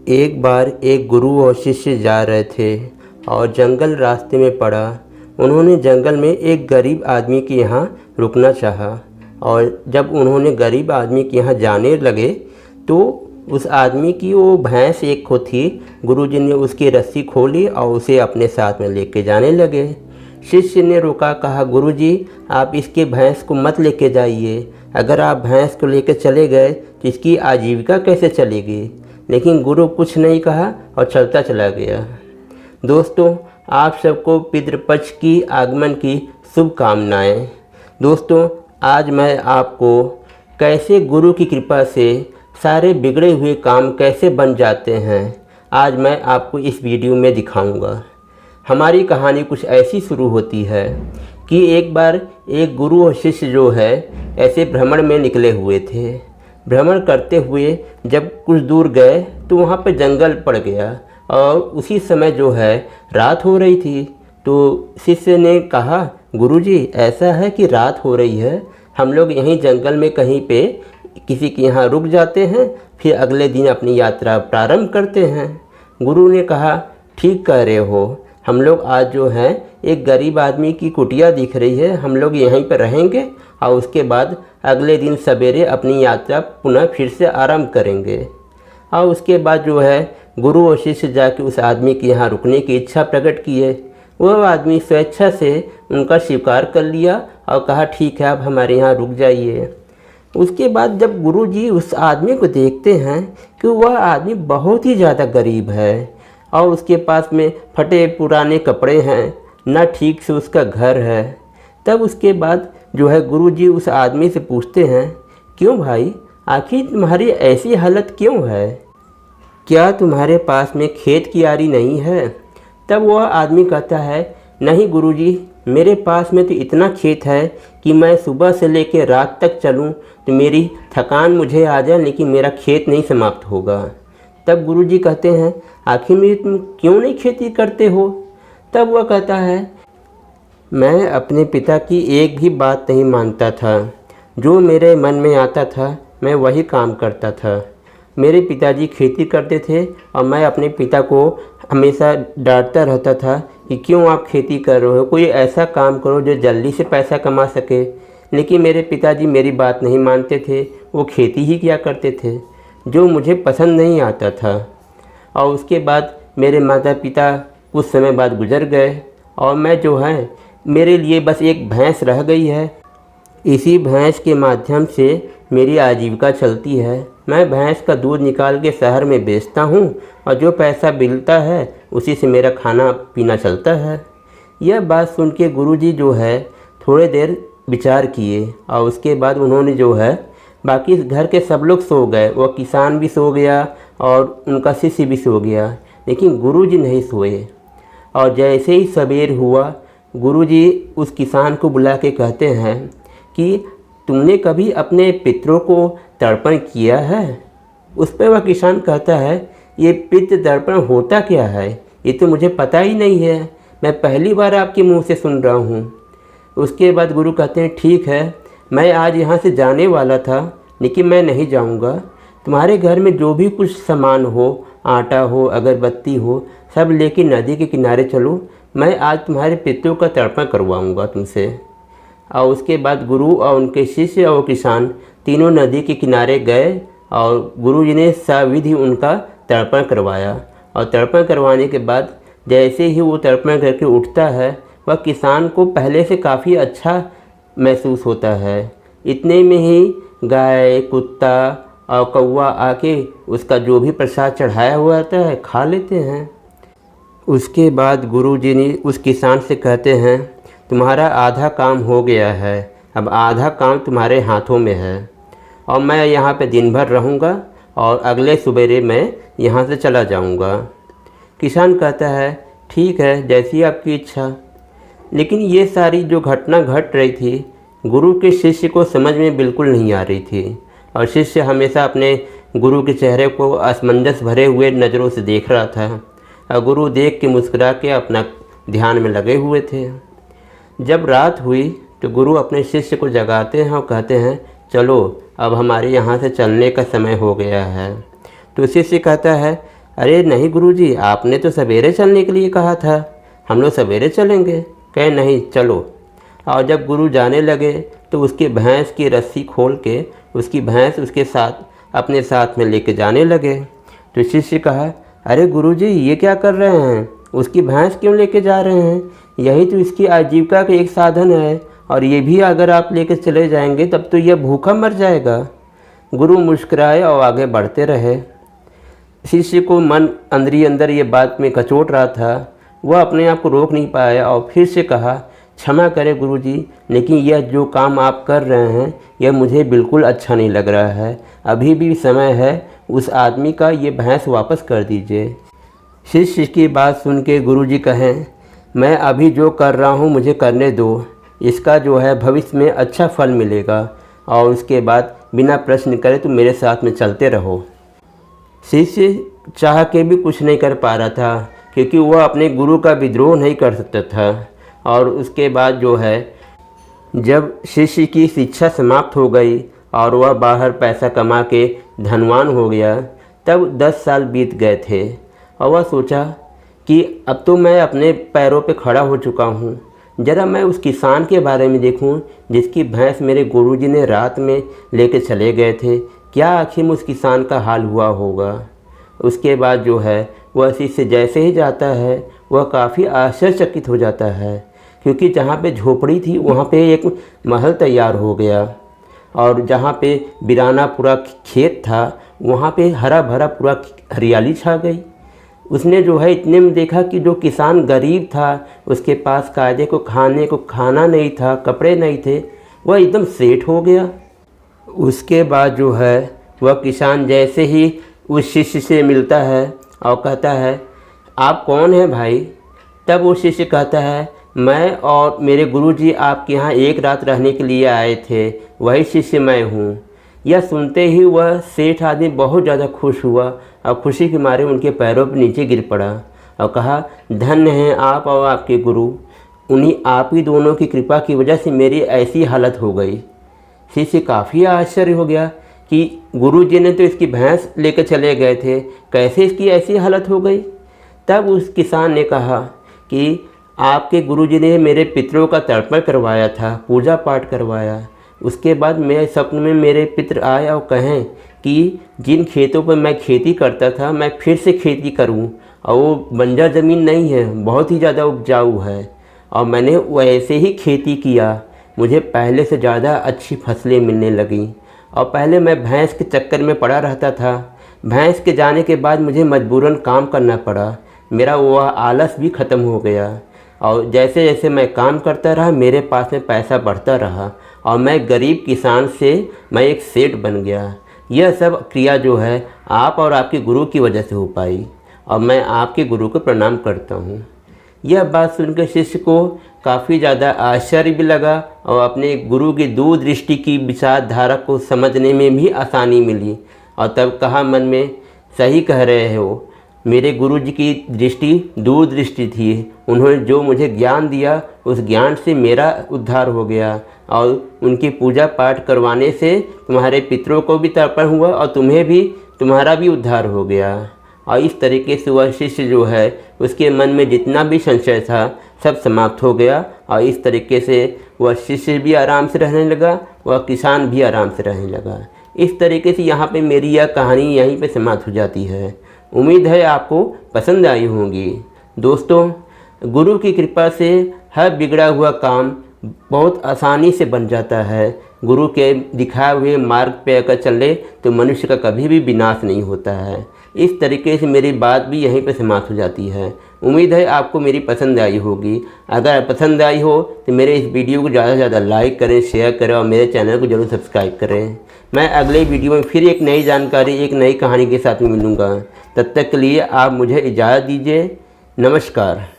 एक बार एक गुरु और शिष्य जा रहे थे और जंगल रास्ते में पड़ा। उन्होंने जंगल में एक गरीब आदमी के यहाँ रुकना चाहा और जब उन्होंने गरीब आदमी के यहाँ जाने लगे तो उस आदमी की वो भैंस एक को थी। गुरुजी ने उसकी रस्सी खोली और उसे अपने साथ में लेके जाने लगे। शिष्य ने रोका, कहा गुरुजी आप इसके भैंस को मत लेके जाइए, अगर आप भैंस को लेकर चले गए तो इसकी आजीविका कैसे चलेगी। लेकिन गुरु कुछ नहीं कहा और चलता चला गया। दोस्तों, आप सबको पितृपक्ष की आगमन की शुभकामनाएं। दोस्तों, आज मैं आपको कैसे गुरु की कृपा से सारे बिगड़े हुए काम कैसे बन जाते हैं, आज मैं आपको इस वीडियो में दिखाऊंगा। हमारी कहानी कुछ ऐसी शुरू होती है कि एक बार एक गुरु और शिष्य जो है ऐसे भ्रमण में निकले हुए थे। भ्रमण करते हुए जब कुछ दूर गए तो वहाँ पर जंगल पड़ गया और उसी समय जो है रात हो रही थी। तो शिष्य ने कहा गुरुजी ऐसा है कि रात हो रही है, हम लोग यहीं जंगल में कहीं पे किसी के यहाँ रुक जाते हैं, फिर अगले दिन अपनी यात्रा प्रारंभ करते हैं। गुरु ने कहा ठीक कह रहे हो, हम लोग आज जो है एक गरीब आदमी की कुटिया दिख रही है, हम लोग यहीं पर रहेंगे और उसके बाद अगले दिन सवेरे अपनी यात्रा पुनः फिर से आरंभ करेंगे। और उसके बाद जो है गुरु और शिष्य जाके उस आदमी के यहाँ रुकने की इच्छा प्रकट किए। वह आदमी स्वेच्छा से उनका स्वीकार कर लिया और कहा ठीक है आप हमारे यहाँ रुक जाइए। उसके बाद जब गुरुजी उस आदमी को देखते हैं कि वह आदमी बहुत ही ज़्यादा गरीब है और उसके पास में फटे पुराने कपड़े हैं, ना ठीक से उसका घर है, तब उसके बाद जो है गुरुजी उस आदमी से पूछते हैं क्यों भाई, आखिर तुम्हारी ऐसी हालत क्यों है, क्या तुम्हारे पास में खेत की आरी नहीं है। तब वह आदमी कहता है नहीं गुरुजी, मेरे पास में तो इतना खेत है कि मैं सुबह से लेकर रात तक चलूं तो मेरी थकान मुझे आ जाए, लेकिन मेरा खेत नहीं समाप्त होगा। तब गुरुजी कहते हैं आखिर में तुम क्यों नहीं खेती करते हो। तब वह कहता है मैं अपने पिता की एक भी बात नहीं मानता था, जो मेरे मन में आता था मैं वही काम करता था। मेरे पिताजी खेती करते थे और मैं अपने पिता को हमेशा डांटता रहता था कि क्यों आप खेती कर रहे हो, कोई ऐसा काम करो जो जल्दी से पैसा कमा सके। लेकिन मेरे पिताजी मेरी बात नहीं मानते थे, वो खेती ही किया करते थे जो मुझे पसंद नहीं आता था। और उसके बाद मेरे माता पिता कुछ समय बाद गुजर गए और मैं जो है मेरे लिए बस एक भैंस रह गई है। इसी भैंस के माध्यम से मेरी आजीविका चलती है। मैं भैंस का दूध निकाल के शहर में बेचता हूँ और जो पैसा मिलता है उसी से मेरा खाना पीना चलता है। यह बात सुन के गुरुजी जो है थोड़े देर विचार किए और उसके बाद उन्होंने जो है बाकी घर के सब लोग सो गए। वह किसान भी सो गया और उनका शिष्य भी सो गया, लेकिन गुरुजी नहीं सोए। और जैसे ही सवेर हुआ गुरुजी उस किसान को बुला के कहते हैं कि तुमने कभी अपने पितरों को तर्पण किया है। उस पर वह किसान कहता है ये पितृ तर्पण होता क्या है, ये तो मुझे पता ही नहीं है, मैं पहली बार आपके मुंह से सुन रहा हूँ। उसके बाद गुरु कहते हैं ठीक है, मैं आज यहाँ से जाने वाला था लेकिन मैं नहीं जाऊँगा। तुम्हारे घर में जो भी कुछ सामान हो, आटा हो, अगरबत्ती हो, सब लेके नदी के किनारे चलो, मैं आज तुम्हारे पितरों का तर्पण करवाऊँगा तुमसे। और उसके बाद गुरु और उनके शिष्य और किसान तीनों नदी के किनारे गए और गुरुजी ने सविधि उनका तर्पण करवाया। और तर्पण करवाने के बाद जैसे ही वो तर्पण करके उठता है वह किसान को पहले से काफ़ी अच्छा महसूस होता है। इतने में ही गाय, कुत्ता और कौवा आके उसका जो भी प्रसाद चढ़ाया हुआ रहता है खा लेते हैं। उसके बाद गुरुजी ने उस किसान से कहते हैं तुम्हारा आधा काम हो गया है, अब आधा काम तुम्हारे हाथों में है और मैं यहाँ पे दिन भर रहूँगा और अगले सवेरे मैं यहाँ से चला जाऊँगा। किसान कहता है ठीक है, जैसी आपकी इच्छा। लेकिन ये सारी जो घटना घट रही थी गुरु के शिष्य को समझ में बिल्कुल नहीं आ रही थी और शिष्य हमेशा अपने गुरु के चेहरे को असमंजस भरे हुए नज़रों से देख रहा था और गुरु देख के मुस्कुरा के अपना ध्यान में लगे हुए थे। जब रात हुई तो गुरु अपने शिष्य को जगाते हैं और कहते हैं चलो अब हमारे यहाँ से चलने का समय हो गया है। तो शिष्य कहता है अरे नहीं गुरुजी, आपने तो सवेरे चलने के लिए कहा था, हम लोग सवेरे चलेंगे। कहे नहीं चलो। और जब गुरु जाने लगे तो उसकी भैंस की रस्सी खोल के उसकी भैंस उसके साथ अपने साथ में लेके जाने लगे। तो शिष्य कहा, अरे गुरुजी ये क्या कर रहे हैं, उसकी भैंस क्यों लेके जा रहे हैं, यही तो इसकी आजीविका का एक साधन है, और ये भी अगर आप लेके चले जाएंगे तब तो यह भूखा मर जाएगा। गुरु मुस्कुराए और आगे बढ़ते रहे। शिष्य को मन अंदर ही अंदर ये बात में कचोट रहा था, वह अपने आप को रोक नहीं पाया और फिर से कहा, क्षमा करें गुरुजी, लेकिन यह जो काम आप कर रहे हैं यह मुझे बिल्कुल अच्छा नहीं लग रहा है। अभी भी समय है, उस आदमी का ये भैंस वापस कर दीजिए। शिष्य की बात सुन के गुरुजी कहें, मैं अभी जो कर रहा हूँ मुझे करने दो, इसका जो है भविष्य में अच्छा फल मिलेगा, और उसके बाद बिना प्रश्न करे तुम मेरे साथ में चलते रहो। शिष्य चाह के भी कुछ नहीं कर पा रहा था, क्योंकि वह अपने गुरु का विद्रोह नहीं कर सकता था। और उसके बाद जो है, जब शिष्य की शिक्षा समाप्त हो गई और वह बाहर पैसा कमा के धनवान हो गया, तब 10 साल बीत गए थे और वह सोचा कि अब तो मैं अपने पैरों पे खड़ा हो चुका हूँ, ज़रा मैं उस किसान के बारे में देखूँ जिसकी भैंस मेरे गुरुजी ने रात में लेके चले गए थे, क्या आखिर में उस किसान का हाल हुआ होगा। उसके बाद जो है, वह शिष्य जैसे ही जाता है वह काफ़ी आश्चर्यचकित हो जाता है, क्योंकि जहाँ पे झोपड़ी थी वहाँ पे एक महल तैयार हो गया, और जहाँ पे वीराना पूरा खेत था वहाँ पे हरा भरा पूरा हरियाली छा गई। उसने जो है इतने में देखा कि जो किसान गरीब था, उसके पास कायदे को खाना नहीं था, कपड़े नहीं थे, वह एकदम सेठ हो गया। उसके बाद जो है, वह किसान जैसे ही उस शिष्य से मिलता है और कहता है, आप कौन हैं भाई। तब वो शिष्य कहता है, मैं और मेरे गुरुजी आपके यहाँ एक रात रहने के लिए आए थे, वही शिष्य मैं हूँ। यह सुनते ही वह सेठ आदमी बहुत ज़्यादा खुश हुआ और खुशी के मारे उनके पैरों पर नीचे गिर पड़ा और कहा, धन्य हैं आप और आपके गुरु, उन्हीं आप ही दोनों की कृपा की वजह से मेरी ऐसी हालत हो गई। शिष्य काफ़ी आश्चर्य हो गया कि गुरुजी ने तो इसकी भैंस लेकर चले गए थे, कैसे इसकी ऐसी हालत हो गई। तब उस किसान ने कहा कि आपके गुरुजी ने मेरे पितरों का तर्पण करवाया था, पूजा पाठ करवाया। उसके बाद मेरे स्वप्न में मेरे पितर आए और कहें कि जिन खेतों पर मैं खेती करता था मैं फिर से खेती करूं, और वो बंजर ज़मीन नहीं है, बहुत ही ज़्यादा उपजाऊ है, और मैंने वैसे ही खेती किया, मुझे पहले से ज़्यादा अच्छी फसलें मिलने लगीं। और पहले मैं भैंस के चक्कर में पड़ा रहता था, भैंस के जाने के बाद मुझे मजबूरन काम करना पड़ा, मेरा वह आलस भी ख़त्म हो गया, और जैसे जैसे मैं काम करता रहा मेरे पास में पैसा बढ़ता रहा, और मैं गरीब किसान से मैं एक सेठ बन गया। यह सब क्रिया जो है आप और आपके गुरु की वजह से हो पाई, और मैं आपके गुरु को प्रणाम करता हूँ। यह बात सुनकर शिष्य को काफ़ी ज़्यादा आश्चर्य भी लगा और अपने गुरु की दूरदृष्टि की विचारधारा को समझने में भी आसानी मिली, और तब कहा मन में, सही कह रहे हो, मेरे गुरुजी की दृष्टि दूरदृष्टि थी, उन्होंने जो मुझे ज्ञान दिया उस ज्ञान से मेरा उद्धार हो गया, और उनकी पूजा पाठ करवाने से तुम्हारे पितरों को भी तर्पण हुआ और तुम्हें भी, तुम्हारा भी उद्धार हो गया। और इस तरीके से वह शिष्य जो है, उसके मन में जितना भी संशय था सब समाप्त हो गया, और इस तरीके से वह शिष्य भी आराम से रहने लगा, वह किसान भी आराम से रहने लगा। इस तरीके से यहाँ पे मेरी यह कहानी यहीं पे समाप्त हो जाती है। उम्मीद है आपको पसंद आई होंगी। दोस्तों, गुरु की कृपा से हर बिगड़ा हुआ काम बहुत आसानी से बन जाता है। गुरु के दिखाए हुए मार्ग पे अगर चले तो मनुष्य का कभी भी विनाश नहीं होता है। इस तरीके से मेरी बात भी यहीं पे समाप्त हो जाती है। उम्मीद है आपको मेरी पसंद आई होगी। अगर पसंद आई हो तो मेरे इस वीडियो को ज़्यादा से ज़्यादा लाइक करें, शेयर करें और मेरे चैनल को ज़रूर सब्सक्राइब करें। मैं अगले वीडियो में फिर एक नई जानकारी, एक नई कहानी के साथ मिलूँगा। तब तक के लिए आप मुझे इजाज़त दीजिए। नमस्कार।